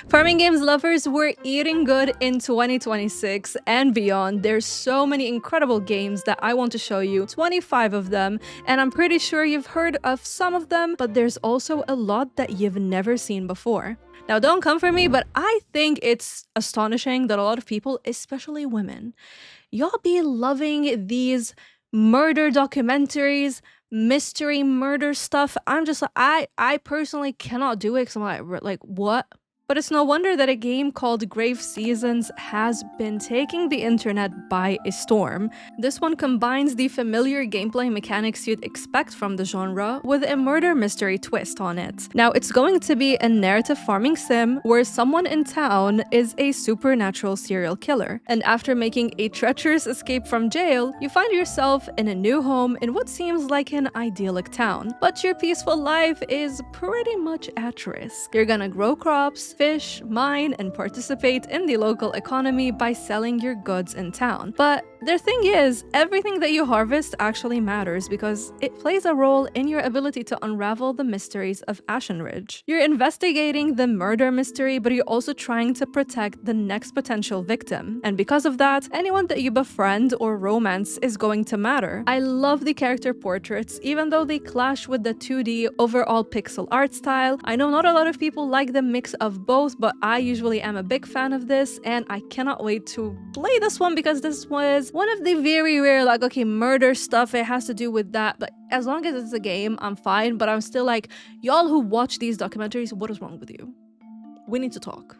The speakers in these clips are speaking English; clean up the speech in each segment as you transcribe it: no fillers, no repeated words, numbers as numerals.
Farming games lovers, we're eating good in 2026 and beyond. There's so many incredible games that I want to show you, 25 of them, and I'm pretty sure you've heard of some of them, but there's also a lot that you've never seen before. Now, don't come for me, but I think it's astonishing that a lot of people, especially women, y'all be loving these murder documentaries, mystery murder stuff. I'm just I personally cannot do it because I'm like what? But it's no wonder that a game called Grave Seasons has been taking the internet by a storm. This one combines the familiar gameplay mechanics you'd expect from the genre with a murder mystery twist on it. Now, it's going to be a narrative farming sim where someone in town is a supernatural serial killer. And after making a treacherous escape from jail, you find yourself in a new home in what seems like an idyllic town. But your peaceful life is pretty much at risk. You're gonna grow crops, fish, mine, and participate in the local economy by selling your goods in town. But the thing is, everything that you harvest actually matters because it plays a role in your ability to unravel the mysteries of Ashen Ridge. You're investigating the murder mystery, but you're also trying to protect the next potential victim. And because of that, anyone that you befriend or romance is going to matter. I love the character portraits, even though they clash with the 2D overall pixel art style. I know not a lot of people like the mix of both, but I usually am a big fan of this, and I cannot wait to play this one because this was one of the very rare, like, okay, murder stuff, it has to do with that, but as long as it's a game, I'm fine. But I'm still like, y'all who watch these documentaries, what is wrong with you? We need to talk.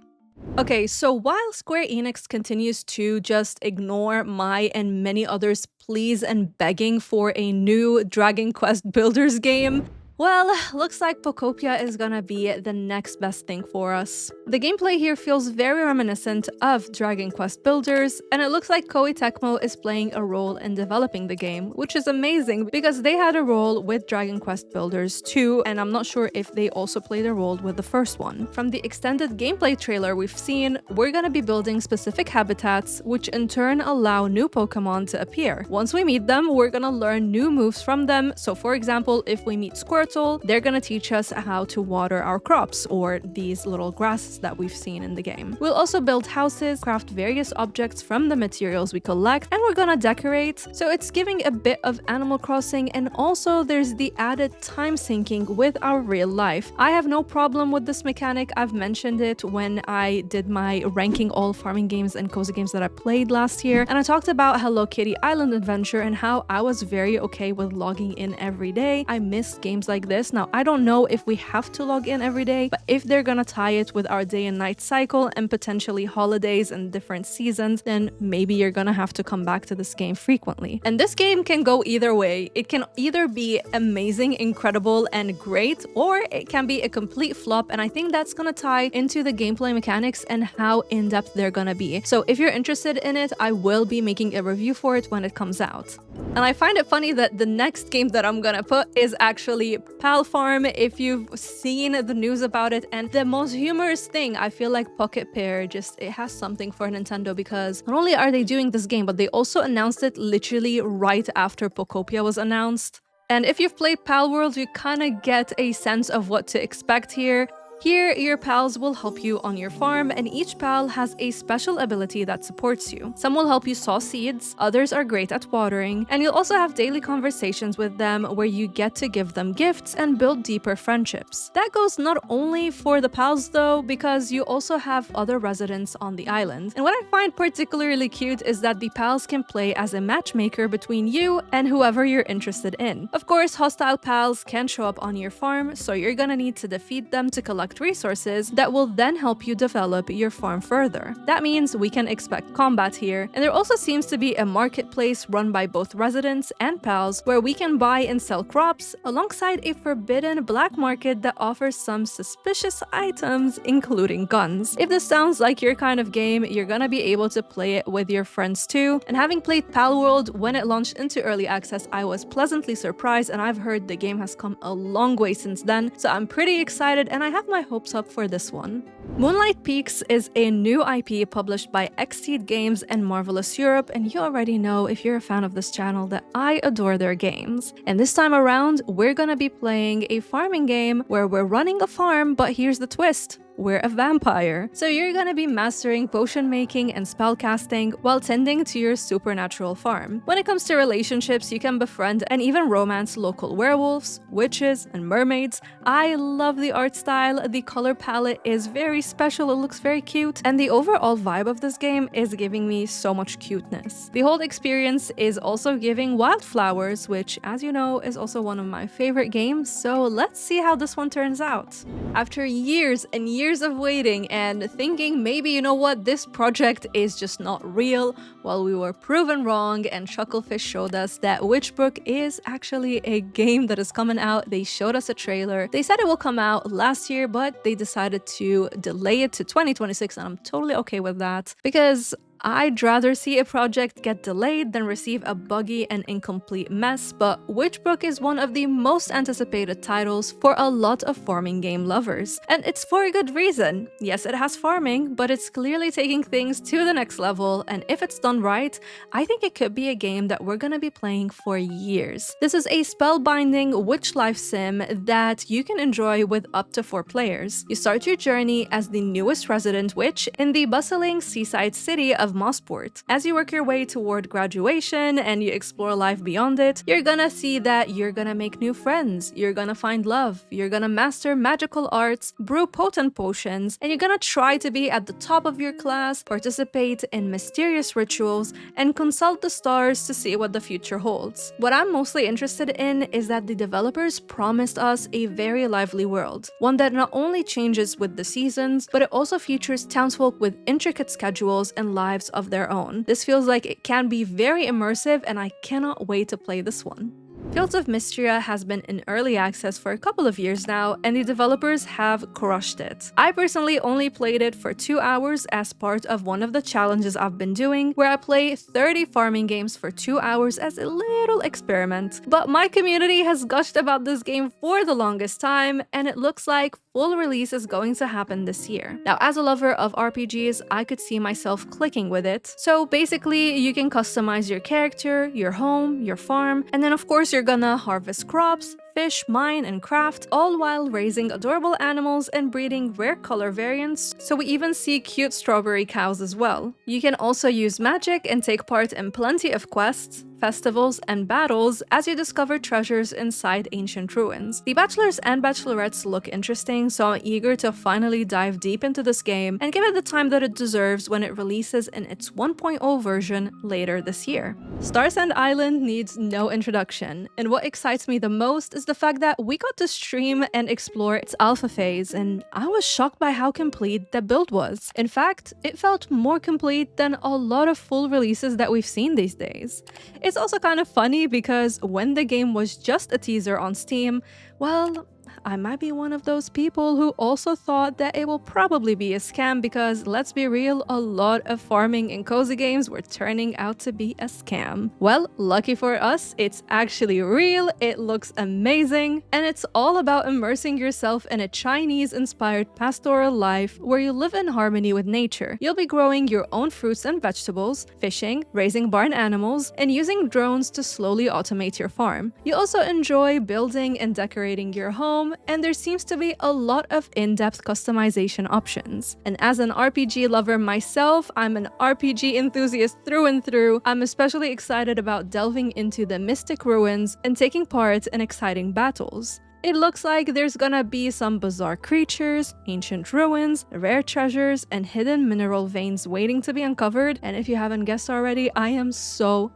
Okay, so while Square Enix continues to just ignore my and many others' pleas and begging for a new Dragon Quest Builders game, well, looks like Pokopia is gonna be the next best thing for us. The gameplay here feels very reminiscent of Dragon Quest Builders, and it looks like Koei Tecmo is playing a role in developing the game, which is amazing because they had a role with Dragon Quest Builders 2, and I'm not sure if they also played a role with the first one. From the extended gameplay trailer we've seen, we're gonna be building specific habitats, which in turn allow new Pokemon to appear. Once we meet them, we're gonna learn new moves from them. So for example, if we meet Squirtle, they're gonna teach us how to water our crops, or these little grasses that we've seen in the game. We'll also build houses, craft various objects from the materials we collect, and we're gonna decorate. So it's giving a bit of Animal Crossing, and also there's the added time syncing with our real life. I have no problem with this mechanic. I've mentioned it when I did my ranking all farming games and cozy games that I played last year, and I talked about Hello Kitty Island Adventure and how I was very okay with logging in every day. I miss games like this. Now, I don't know if we have to log in every day, but if they're gonna tie it with our day and night cycle and potentially holidays and different seasons, then maybe you're gonna have to come back to this game frequently. And this game can go either way. It can either be amazing, incredible, and great, or it can be a complete flop, and I think that's gonna tie into the gameplay mechanics and how in-depth they're gonna be. So if you're interested in it, I will be making a review for it when it comes out. And I find it funny that the next game that I'm gonna put is actually Palfarm, if you've seen the news about it. And the most humorous thing, I feel like Pocket Pair it has something for Nintendo, because not only are they doing this game, but they also announced it literally right after Pokopia was announced. And if you've played Pal World, you kind of get a sense of what to expect here. Here, your pals will help you on your farm, and each pal has a special ability that supports you. Some will help you sow seeds, others are great at watering, and you'll also have daily conversations with them where you get to give them gifts and build deeper friendships. That goes not only for the pals though, because you also have other residents on the island. And what I find particularly cute is that the pals can play as a matchmaker between you and whoever you're interested in. Of course, hostile pals can show up on your farm, so you're gonna need to defeat them to collect resources that will then help you develop your farm further. That means we can expect combat here, and there also seems to be a marketplace run by both residents and pals where we can buy and sell crops, alongside a forbidden black market that offers some suspicious items, including guns. If this sounds like your kind of game, you're gonna be able to play it with your friends too. And having played Pal World when it launched into early access, I was pleasantly surprised, and I've heard the game has come a long way since then, so I'm pretty excited, and I have my hopes up for this one. Moonlight Peaks is a new IP published by Xseed Games and Marvelous Europe, and you already know, if you're a fan of this channel, that I adore their games. And this time around, we're gonna be playing a farming game where we're running a farm, but here's the twist. we're a vampire. So you're gonna be mastering potion making and spellcasting while tending to your supernatural farm. When it comes to relationships, you can befriend and even romance local werewolves, witches, and mermaids. I love the art style, the color palette is very special, it looks very cute, and the overall vibe of this game is giving me so much cuteness. The whole experience is also giving wildflowers, which, as you know, is also one of my favorite games, so let's see how this one turns out. After years and years of waiting and thinking maybe, you know what, this project is just not real, well, we were proven wrong, and Chucklefish showed us that Witchbook is actually a game that is coming out. They showed us a trailer. They said it will come out last year, but they decided to delay it to 2026, and I'm totally okay with that because I'd rather see a project get delayed than receive a buggy and incomplete mess, but Witchbook is one of the most anticipated titles for a lot of farming game lovers. And it's for a good reason. Yes, it has farming, but it's clearly taking things to the next level, and if it's done right, I think it could be a game that we're gonna be playing for years. This is a spellbinding witch life sim that you can enjoy with up to 4 players. You start your journey as the newest resident witch in the bustling seaside city of Mossport. As you work your way toward graduation and you explore life beyond it, you're gonna see that you're gonna make new friends, you're gonna find love, you're gonna master magical arts, brew potent potions, and you're gonna try to be at the top of your class, participate in mysterious rituals, and consult the stars to see what the future holds. What I'm mostly interested in is that the developers promised us a very lively world, one that not only changes with the seasons, but it also features townsfolk with intricate schedules and lives of their own. This feels like it can be very immersive, and I cannot wait to play this one. Fields of Mistria has been in early access for a couple of years now, and the developers have crushed it. I personally only played it for 2 hours as part of one of the challenges I've been doing, where I play 30 farming games for 2 hours as a little experiment. But my community has gushed about this game for the longest time, and it looks like full release is going to happen this year. Now, as a lover of RPGs, I could see myself clicking with it. So basically, you can customize your character, your home, your farm, and then of course you're gonna harvest crops, fish, mine, and craft, all while raising adorable animals and breeding rare color variants, so we even see cute strawberry cows as well. You can also use magic and take part in plenty of quests, festivals, and battles as you discover treasures inside ancient ruins. The bachelors and bachelorettes look interesting, so I'm eager to finally dive deep into this game and give it the time that it deserves when it releases in its 1.0 version later this year. Starsand Island needs no introduction, and what excites me the most is the fact that we got to stream and explore its alpha phase, and I was shocked by how complete the build was. In fact, it felt more complete than a lot of full releases that we've seen these days. It's also kind of funny because when the game was just a teaser on Steam, well, I might be one of those people who also thought that it will probably be a scam because, let's be real, a lot of farming and cozy games were turning out to be a scam. Well, lucky for us, it's actually real, it looks amazing, and it's all about immersing yourself in a Chinese-inspired pastoral life where you live in harmony with nature. You'll be growing your own fruits and vegetables, fishing, raising barn animals, and using drones to slowly automate your farm. You also enjoy building and decorating your home, and there seems to be a lot of in-depth customization options. And as an RPG lover myself, I'm an RPG enthusiast through and through. I'm especially excited about delving into the mystic ruins and taking part in exciting battles. It looks like there's gonna be some bizarre creatures, ancient ruins, rare treasures, and hidden mineral veins waiting to be uncovered, and if you haven't guessed already, I am so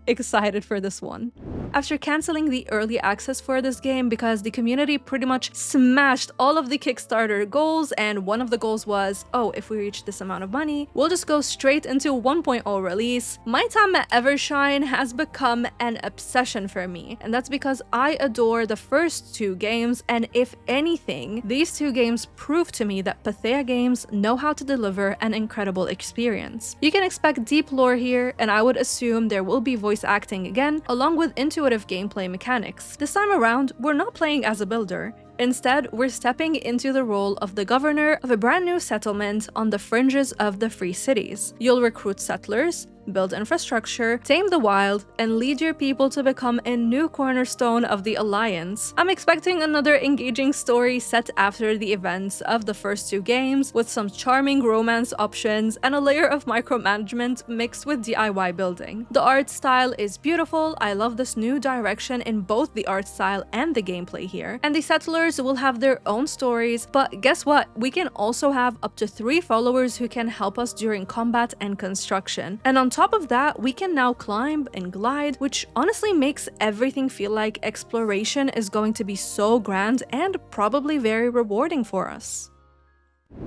excited for this one. After canceling the early access for this game because the community pretty much smashed all of the Kickstarter goals, and one of the goals was, oh, if we reach this amount of money, we'll just go straight into 1.0 release, my time at Evershine has become an obsession for me, and that's because I adore the first 2 games, and if anything, these 2 games prove to me that Pathea Games know how to deliver an incredible experience. You can expect deep lore here, and I would assume there will be voice acting again, along with intuitive gameplay mechanics. This time around, we're not playing as a builder. Instead, we're stepping into the role of the governor of a brand new settlement on the fringes of the Free Cities. You'll recruit settlers, build infrastructure, tame the wild, and lead your people to become a new cornerstone of the Alliance. I'm expecting another engaging story set after the events of the first two games, with some charming romance options and a layer of micromanagement mixed with DIY building. The art style is beautiful. I love this new direction in both the art style and the gameplay here. And the settlers will have their own stories, but guess what? We can also have up to 3 followers who can help us during combat and construction. And on top of that, we can now climb and glide, which honestly makes everything feel like exploration is going to be so grand and probably very rewarding for us.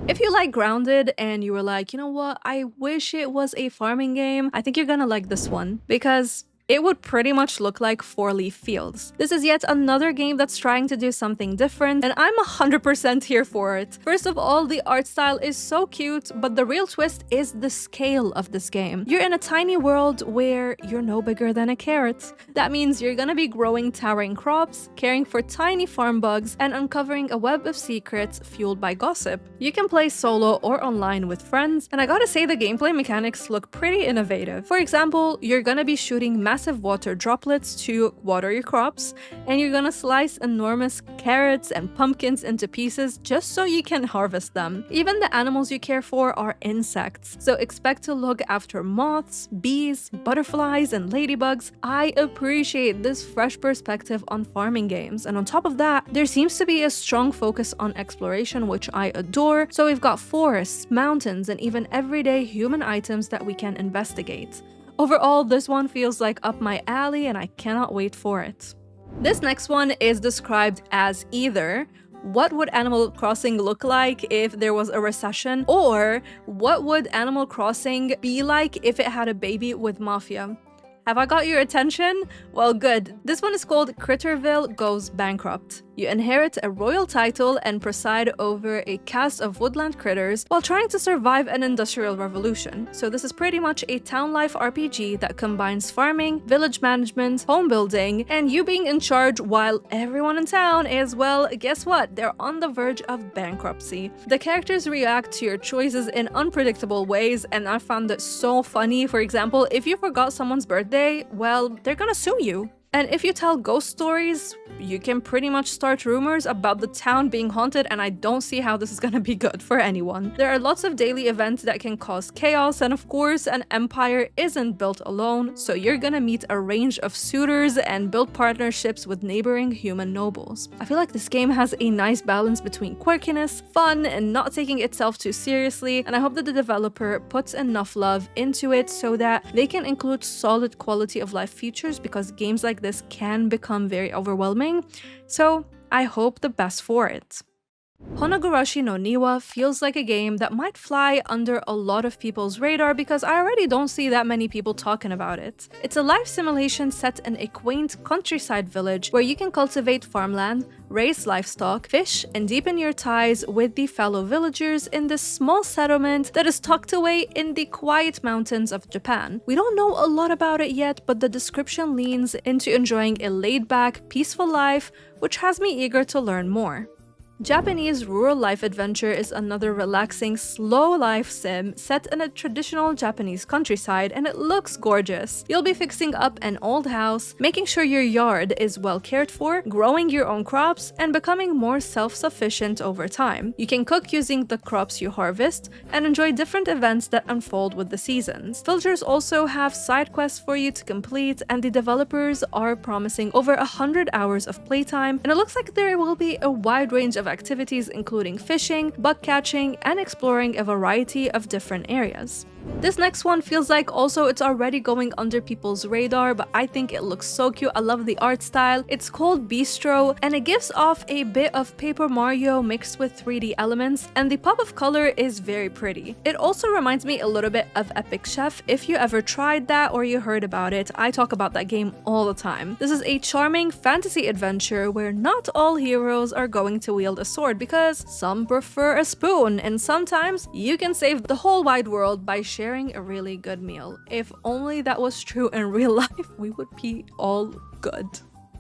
If you like Grounded and you were like, you know what, I wish it was a farming game, I think you're gonna like this one, because it would pretty much look like Fourleaf Fields. This is yet another game that's trying to do something different, and I'm 100% here for it. First of all, the art style is so cute, but the real twist is the scale of this game. You're in a tiny world where you're no bigger than a carrot. That means you're gonna be growing towering crops, caring for tiny farm bugs, and uncovering a web of secrets fueled by gossip. You can play solo or online with friends, and I gotta say the gameplay mechanics look pretty innovative. For example, you're gonna be shooting massive water droplets to water your crops, and you're gonna slice enormous carrots and pumpkins into pieces just so you can harvest them. Even the animals you care for are insects, so expect to look after moths, bees, butterflies, and ladybugs. I appreciate this fresh perspective on farming games, and on top of that, there seems to be a strong focus on exploration, which I adore. So we've got forests, mountains, and even everyday human items that we can investigate. Overall, this one feels like up my alley and I cannot wait for it. This next one is described as either what would Animal Crossing look like if there was a recession, or what would Animal Crossing be like if it had a baby with Mafia? Have I got your attention? Well, good. This one is called Critterville Goes Bankrupt. You inherit a royal title and preside over a cast of woodland critters while trying to survive an industrial revolution. So this is pretty much a town life RPG that combines farming, village management, home building, and you being in charge while everyone in town is, well, guess what? They're on the verge of bankruptcy. The characters react to your choices in unpredictable ways, and I found it so funny. For example, if you forgot someone's birthday, well, they're gonna sue you. And if you tell ghost stories, you can pretty much start rumors about the town being haunted, and I don't see how this is gonna be good for anyone. There are lots of daily events that can cause chaos, and of course, an empire isn't built alone, so you're gonna meet a range of suitors and build partnerships with neighboring human nobles. I feel like this game has a nice balance between quirkiness, fun, and not taking itself too seriously, and I hope that the developer puts enough love into it so that they can include solid quality of life features, because games like this can become very overwhelming, so I hope the best for it. Honogurashi no Niwa feels like a game that might fly under a lot of people's radar because I already don't see that many people talking about it. It's a life simulation set in a quaint countryside village where you can cultivate farmland, raise livestock, fish, and deepen your ties with the fellow villagers in this small settlement that is tucked away in the quiet mountains of Japan. We don't know a lot about it yet, but the description leans into enjoying a laid-back, peaceful life, which has me eager to learn more. Japanese Rural Life Adventure is another relaxing, slow life sim set in a traditional Japanese countryside, and it looks gorgeous. You'll be fixing up an old house, making sure your yard is well cared for, growing your own crops, and becoming more self-sufficient over time. You can cook using the crops you harvest, and enjoy different events that unfold with the seasons. Villagers also have side quests for you to complete, and the developers are promising over 100 hours of playtime, and it looks like there will be a wide range of activities including fishing, bug catching, and exploring a variety of different areas. This next one feels like also it's already going under people's radar, but I think it looks so cute. I love the art style. It's called Beastro, and it gives off a bit of Paper Mario mixed with 3D elements, and the pop of color is very pretty. It also reminds me a little bit of Epic Chef. If you ever tried that or you heard about it, I talk about that game all the time. This is a charming fantasy adventure where not all heroes are going to wield a sword because some prefer a spoon, and sometimes you can save the whole wide world by sharing a really good meal. If only that was true in real life, we would be all good.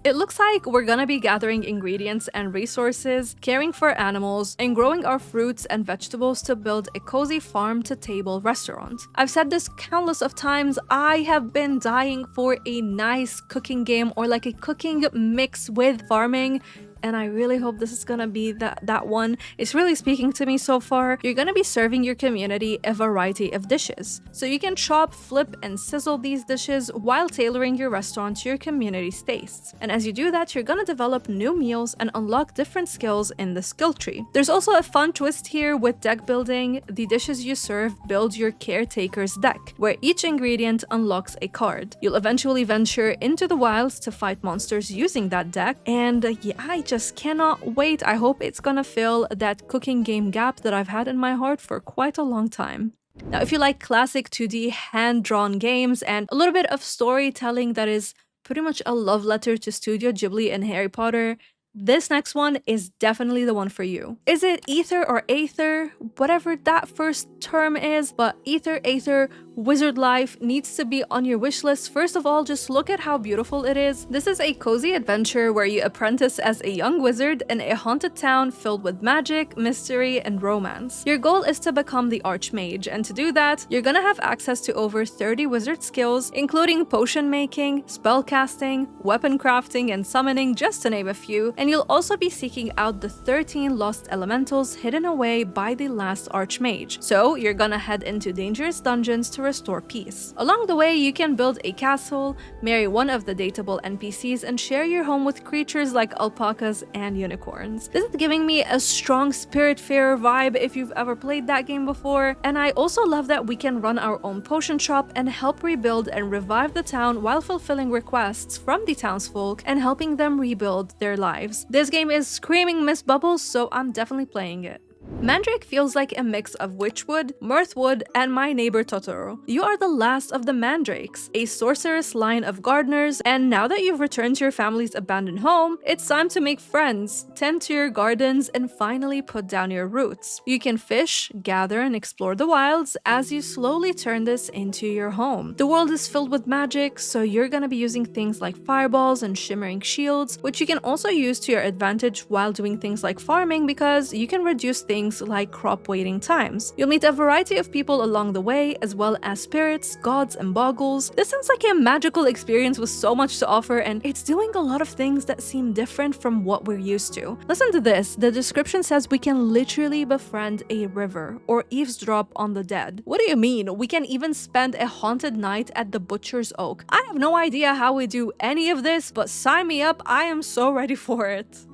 It looks like we're gonna be gathering ingredients and resources, caring for animals, and growing our fruits and vegetables to build a cozy farm-to-table restaurant. I've said this countless of times, I have been dying for a nice cooking game or like a cooking mix with farming, and I really hope this is gonna be that one. It's really speaking to me so far. You're gonna be serving your community a variety of dishes. So you can chop, flip, and sizzle these dishes while tailoring your restaurant to your community's tastes. And as you do that, you're gonna develop new meals and unlock different skills in the skill tree. There's also a fun twist here with deck building. The dishes you serve build your caretaker's deck, where each ingredient unlocks a card. You'll eventually venture into the wilds to fight monsters using that deck, and yeah, I just cannot wait. I hope it's gonna fill that cooking game gap that I've had in my heart for quite a long time. Now, if you like classic 2D hand-drawn games and a little bit of storytelling that is pretty much a love letter to Studio Ghibli and Harry Potter, this next one is definitely the one for you. Is it Aether or Aether? Whatever that first term is, but Aether, Wizard Life needs to be on your wish list. First of all, just look at how beautiful it is. This is a cozy adventure where you apprentice as a young wizard in a haunted town filled with magic, mystery, and romance. Your goal is to become the Archmage, and to do that, you're gonna have access to over 30 wizard skills, including potion making, spell casting, weapon crafting, and summoning, just to name a few, and you'll also be seeking out the 13 lost elementals hidden away by the last Archmage. So you're gonna head into dangerous dungeons to restore peace. Along the way, you can build a castle, marry one of the dateable NPCs, and share your home with creatures like alpacas and unicorns. This is giving me a strong Spiritfarer vibe if you've ever played that game before, and I also love that we can run our own potion shop and help rebuild and revive the town while fulfilling requests from the townsfolk and helping them rebuild their lives. This game is screaming Miss Bubbles, so I'm definitely playing it. Madrake feels like a mix of Witchwood, Mirthwood, and My Neighbor Totoro. You are the last of the Mandrakes, a sorceress line of gardeners, and now that you've returned to your family's abandoned home, it's time to make friends, tend to your gardens, and finally put down your roots. You can fish, gather, and explore the wilds as you slowly turn this into your home. The world is filled with magic, so you're gonna be using things like fireballs and shimmering shields, which you can also use to your advantage while doing things like farming, because you can reduce things like crop waiting times. You'll meet a variety of people along the way, as well as spirits, gods, and boggles. This sounds like a magical experience with so much to offer, and it's doing a lot of things that seem different from what we're used to. Listen to this. The description says we can literally befriend a river or eavesdrop on the dead. What do you mean? We can even spend a haunted night at the Butcher's Oak. I have no idea how we do any of this, but sign me up. I am so ready for it.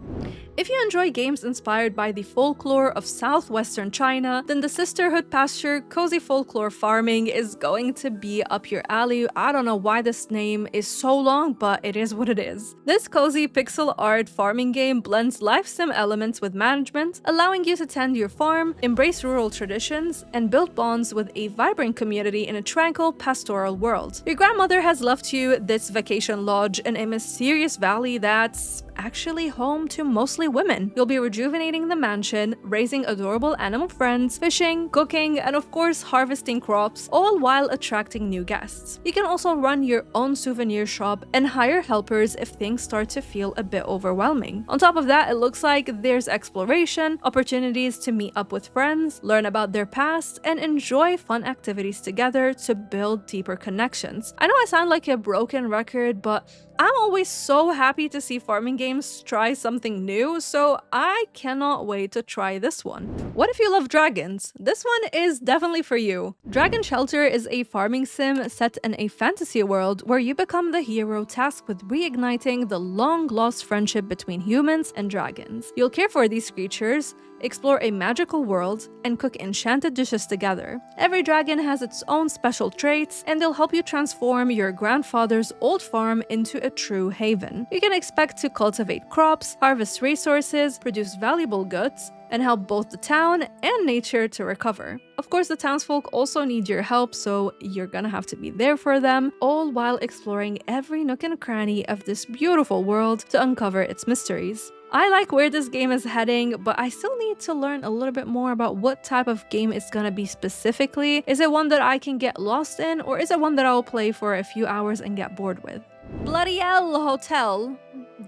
If you enjoy games inspired by the folklore of southwestern China, then the Sisterhood Pasture cozy folklore farming is going to be up your alley. I don't know why this name is so long, but it is what it is. This cozy pixel art farming game blends life sim elements with management, allowing you to tend your farm, embrace rural traditions, and build bonds with a vibrant community in a tranquil pastoral world. Your grandmother has left you this vacation lodge in a mysterious valley that's actually home to mostly women. You'll be rejuvenating the mansion, raising adorable animal friends, fishing, cooking, and of course harvesting crops, all while attracting new guests. You can also run your own souvenir shop and hire helpers if things start to feel a bit overwhelming. On top of that, it looks like there's exploration, opportunities to meet up with friends, learn about their past, and enjoy fun activities together to build deeper connections. I know I sound like a broken record, but I'm always so happy to see farming games try something new, so I cannot wait to try this one. What if you love dragons? This one is definitely for you. Dragon Shelter is a farming sim set in a fantasy world where you become the hero tasked with reigniting the long-lost friendship between humans and dragons. You'll care for these creatures, explore a magical world, and cook enchanted dishes together. Every dragon has its own special traits, and they'll help you transform your grandfather's old farm into a true haven. You can expect to cultivate crops, harvest resources, produce valuable goods, and help both the town and nature to recover. Of course, the townsfolk also need your help, so you're gonna have to be there for them, all while exploring every nook and cranny of this beautiful world to uncover its mysteries. I like where this game is heading, but I still need to learn a little bit more about what type of game it's gonna be specifically. Is it one that I can get lost in, or is it one that I'll play for a few hours and get bored with? Bloody hell, hotel.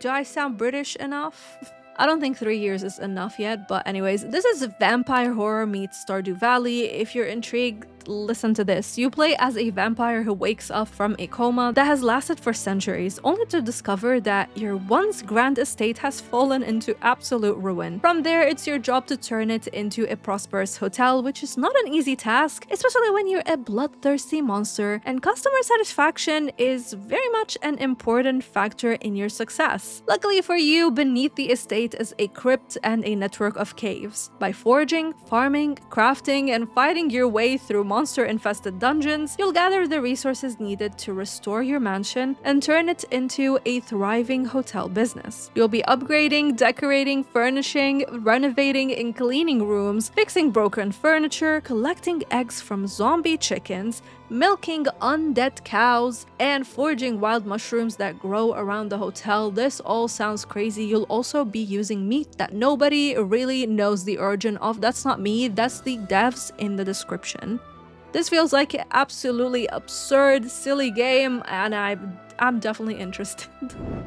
Do I sound British enough? I don't think 3 years is enough yet, but anyways, this is vampire horror meets Stardew Valley. If you're intrigued, listen to this. You play as a vampire who wakes up from a coma that has lasted for centuries, only to discover that your once grand estate has fallen into absolute ruin. From there, it's your job to turn it into a prosperous hotel, which is not an easy task, especially when you're a bloodthirsty monster, and customer satisfaction is very much an important factor in your success. Luckily for you, beneath the estate is a crypt and a network of caves. By foraging, farming, crafting, and fighting your way through monster-infested dungeons, you'll gather the resources needed to restore your mansion and turn it into a thriving hotel business. You'll be upgrading, decorating, furnishing, renovating, and cleaning rooms, fixing broken furniture, collecting eggs from zombie chickens, milking undead cows, and foraging wild mushrooms that grow around the hotel. This all sounds crazy. You'll also be using meat that nobody really knows the origin of. That's not me, that's the devs in the description. This feels like an absolutely absurd, silly game, and I'm definitely interested.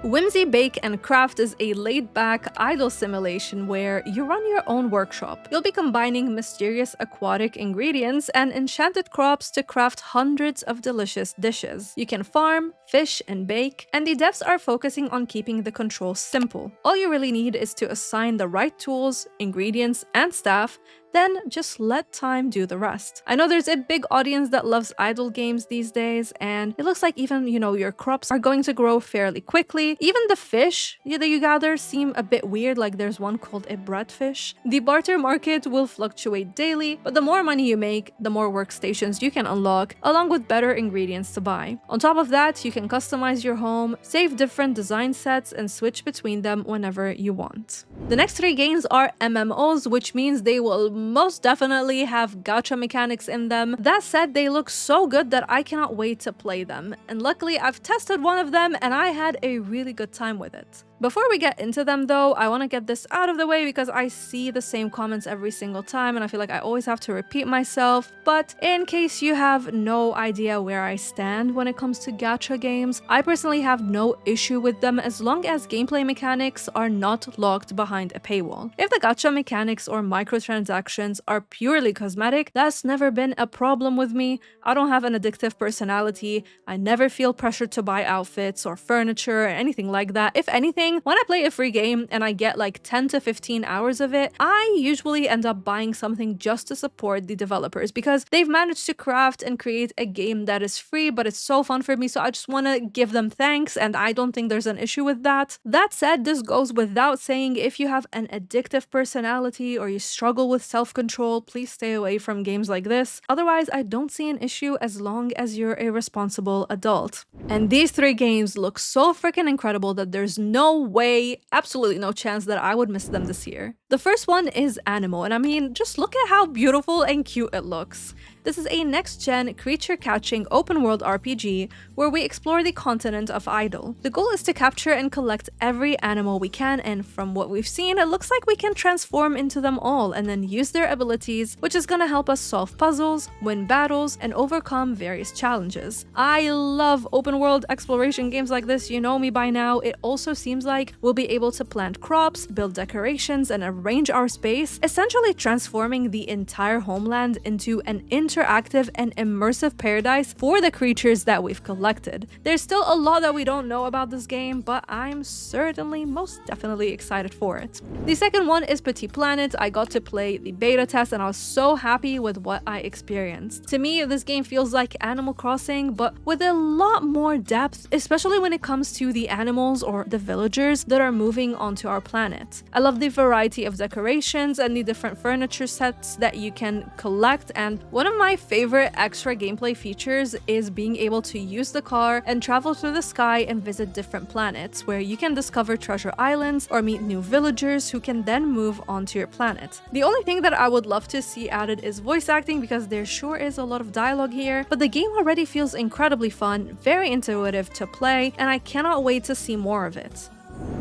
Whimsy Bake and Craft is a laid-back, idle simulation where you run your own workshop. You'll be combining mysterious aquatic ingredients and enchanted crops to craft hundreds of delicious dishes. You can farm, fish, and bake, and the devs are focusing on keeping the controls simple. All you really need is to assign the right tools, ingredients, and staff, then just let time do the rest. I know there's a big audience that loves idle games these days, and it looks like even, your crops are going to grow fairly quickly. Even the fish that you gather seem a bit weird, like there's one called a breadfish. The barter market will fluctuate daily, but the more money you make, the more workstations you can unlock, along with better ingredients to buy. On top of that, you can customize your home, save different design sets, and switch between them whenever you want. The next 3 games are MMOs, which means they will most definitely have gacha mechanics in them. That said, they look so good that I cannot wait to play them. And luckily, I've tested one of them and I had a really good time with it. Before we get into them though, I want to get this out of the way because I see the same comments every single time and I feel like I always have to repeat myself. But in case you have no idea where I stand when it comes to gacha games, I personally have no issue with them as long as gameplay mechanics are not locked behind a paywall. If the gacha mechanics or microtransactions are purely cosmetic, that's never been a problem with me. I don't have an addictive personality. I never feel pressured to buy outfits or furniture or anything like that. If anything, when I play a free game and I get like 10 to 15 hours of it, I usually end up buying something just to support the developers because they've managed to craft and create a game that is free, but it's so fun for me, so I just want to give them thanks, and I don't think there's an issue with that. That said, this goes without saying, if you have an addictive personality or you struggle with self-control, please stay away from games like this. Otherwise, I don't see an issue as long as you're a responsible adult. And these 3 games look so freaking incredible that there's no way, absolutely no chance that I would miss them this year. The first one is Aniimo, and I mean, just look at how beautiful and cute it looks. This is a next-gen, creature-catching open-world RPG where we explore the continent of Idle. The goal is to capture and collect every animal we can, and from what we've seen, it looks like we can transform into them all and then use their abilities, which is gonna help us solve puzzles, win battles, and overcome various challenges. I love open-world exploration games like this, you know me by now. It also seems like we'll be able to plant crops, build decorations, and arrange our space, essentially transforming the entire homeland into an interactive and immersive paradise for the creatures that we've collected. There's still a lot that we don't know about this game, but I'm certainly most definitely excited for it. The second one is Petit Planet. I got to play the beta test and I was so happy with what I experienced. To me, this game feels like Animal Crossing, but with a lot more depth, especially when it comes to the animals or the villagers that are moving onto our planet. I love the variety of decorations and the different furniture sets that you can collect, and one of my favorite extra gameplay features is being able to use the car and travel through the sky and visit different planets where you can discover treasure islands or meet new villagers who can then move onto your planet. The only thing that I would love to see added is voice acting because there sure is a lot of dialogue here, but the game already feels incredibly fun, very intuitive to play, and I cannot wait to see more of it.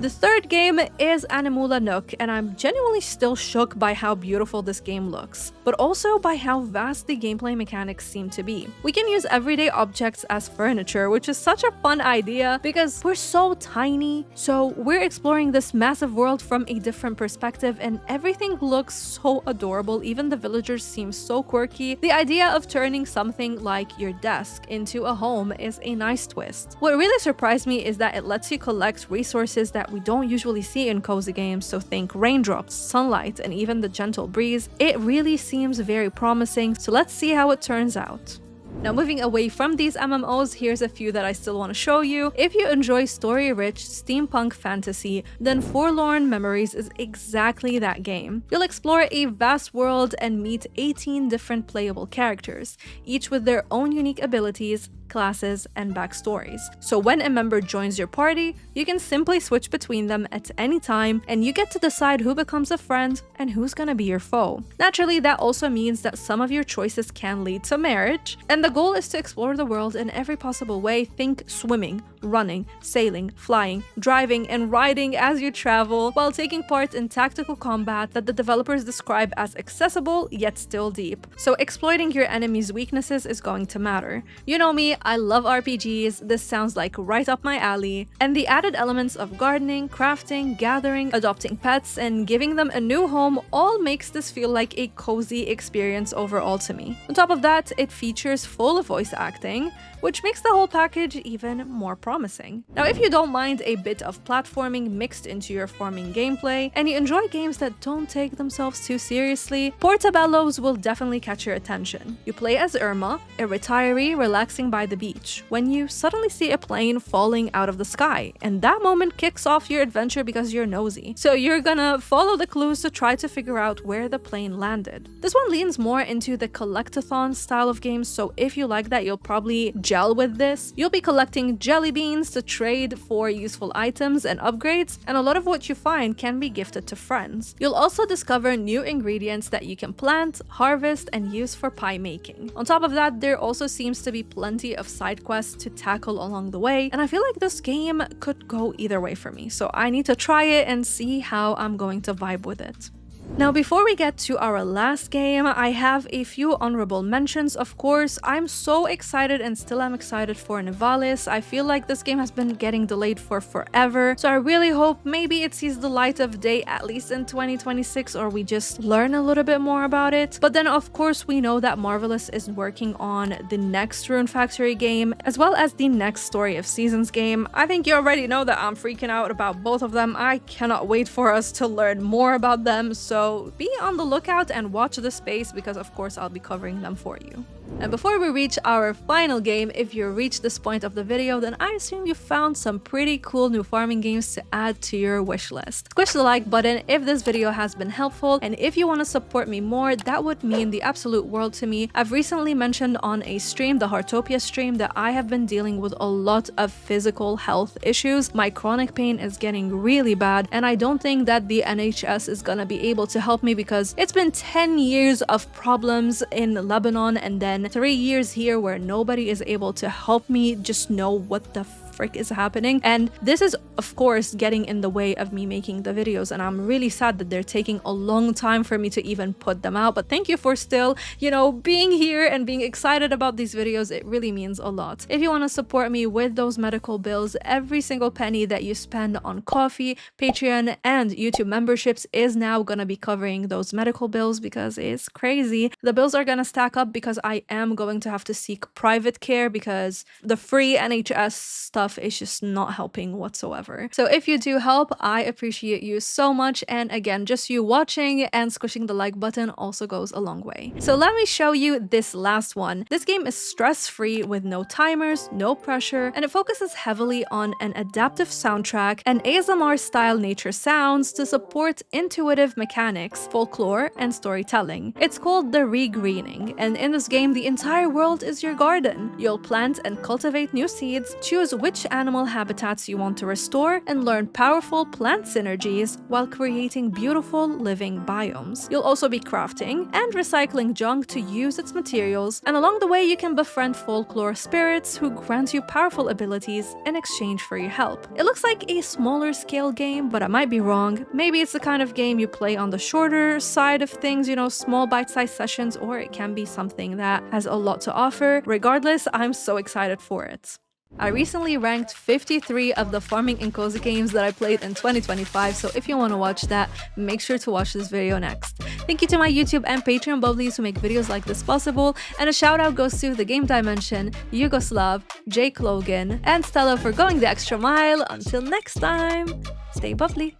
The third game is Animula Nook, and I'm genuinely still shook by how beautiful this game looks, but also by how vast the gameplay mechanics seem to be. We can use everyday objects as furniture, which is such a fun idea because we're so tiny, so we're exploring this massive world from a different perspective, and everything looks so adorable. Even the villagers seem so quirky. The idea of turning something like your desk into a home is a nice twist. What really surprised me is that it lets you collect resources that we don't usually see in cozy games, so think raindrops, sunlight, and even the gentle breeze. It really seems very promising, so let's see how it turns out. Now, moving away from these MMOs, here's a few that I still want to show you. If you enjoy story-rich steampunk fantasy, then Forlorn Memories is exactly that game. You'll explore a vast world and meet 18 different playable characters, each with their own unique abilities, classes, and backstories. So when a member joins your party, you can simply switch between them at any time, and you get to decide who becomes a friend and who's gonna be your foe. Naturally, that also means that some of your choices can lead to marriage, and the goal is to explore the world in every possible way. Think swimming, running, sailing, flying, driving, and riding as you travel, while taking part in tactical combat that the developers describe as accessible yet still deep. So exploiting your enemy's weaknesses is going to matter. You know me, I love RPGs, this sounds like right up my alley, and the added elements of gardening, crafting, gathering, adopting pets, and giving them a new home all makes this feel like a cozy experience overall to me. On top of that, it features full voice acting, which makes the whole package even more promising. Now, if you don't mind a bit of platforming mixed into your farming gameplay, and you enjoy games that don't take themselves too seriously, Portabellows will definitely catch your attention. You play as Irma, a retiree relaxing by the beach, when you suddenly see a plane falling out of the sky, and that moment kicks off your adventure because you're nosy. So you're gonna follow the clues to try to figure out where the plane landed. This one leans more into the collect-a-thon style of games, so if you like that, you'll probably gel with this. You'll be collecting jelly beans to trade for useful items and upgrades, and a lot of what you find can be gifted to friends. You'll also discover new ingredients that you can plant, harvest, and use for pie making. On top of that, there also seems to be plenty of side quests to tackle along the way, and I feel like this game could go either way for me, so I need to try it and see how I'm going to vibe with it. Now, before we get to our last game, I have a few honorable mentions. Of course, I'm so excited and still am excited for Nivalis. I feel like this game has been getting delayed for forever, so I really hope maybe it sees the light of day at least in 2026, or we just learn a little bit more about it. But then, of course, we know that Marvelous is working on the next Rune Factory game, as well as the next Story of Seasons game. I think you already know that I'm freaking out about both of them. I cannot wait for us to learn more about them, so be on the lookout and watch the space because of course I'll be covering them for you. And before we reach our final game, if you reached this point of the video, then I assume you found some pretty cool new farming games to add to your wish list. Squish the like button if this video has been helpful, and if you want to support me more, that would mean the absolute world to me. I've recently mentioned on a stream, the Heartopia stream, that I have been dealing with a lot of physical health issues. My chronic pain is getting really bad, and I don't think that the NHS is gonna be able to help me because it's been 10 years of problems in Lebanon and then 3 years here where nobody is able to help me just know what the frick is happening, and this is of course getting in the way of me making the videos, and I'm really sad that they're taking a long time for me to even put them out. But thank you for still, you know, being here and being excited about these videos. It really means a lot. If you want to support me with those medical bills, every single penny that you spend on coffee, Patreon, and YouTube memberships is now gonna be covering those medical bills because it's crazy. The bills are gonna stack up because I am going to have to seek private care because the free NHS stuff is just not helping whatsoever. So if you do help, I appreciate you so much, and again, just you watching and squishing the like button also goes a long way. So let me show you this last one. This game is stress-free with no timers, no pressure, and it focuses heavily on an adaptive soundtrack and ASMR-style nature sounds to support intuitive mechanics, folklore, and storytelling. It's called The Regreening, and in this game, the entire world is your garden. You'll plant and cultivate new seeds, choose which which animal habitats you want to restore, and learn powerful plant synergies while creating beautiful living biomes. You'll also be crafting and recycling junk to use its materials, and along the way you can befriend folklore spirits who grant you powerful abilities in exchange for your help. It looks like a smaller scale game, but I might be wrong. Maybe it's the kind of game you play on the shorter side of things, you know, small bite-sized sessions, or it can be something that has a lot to offer. Regardless, I'm so excited for it. I recently ranked 53 of the farming and cozy games that I played in 2025, so if you want to watch that, make sure to watch this video next. Thank you to my YouTube and Patreon bubblies who make videos like this possible, and a shout out goes to The Game Dimension, Yugoslav, Jake Logan, and Stella for going the extra mile. Until next time, stay bubbly!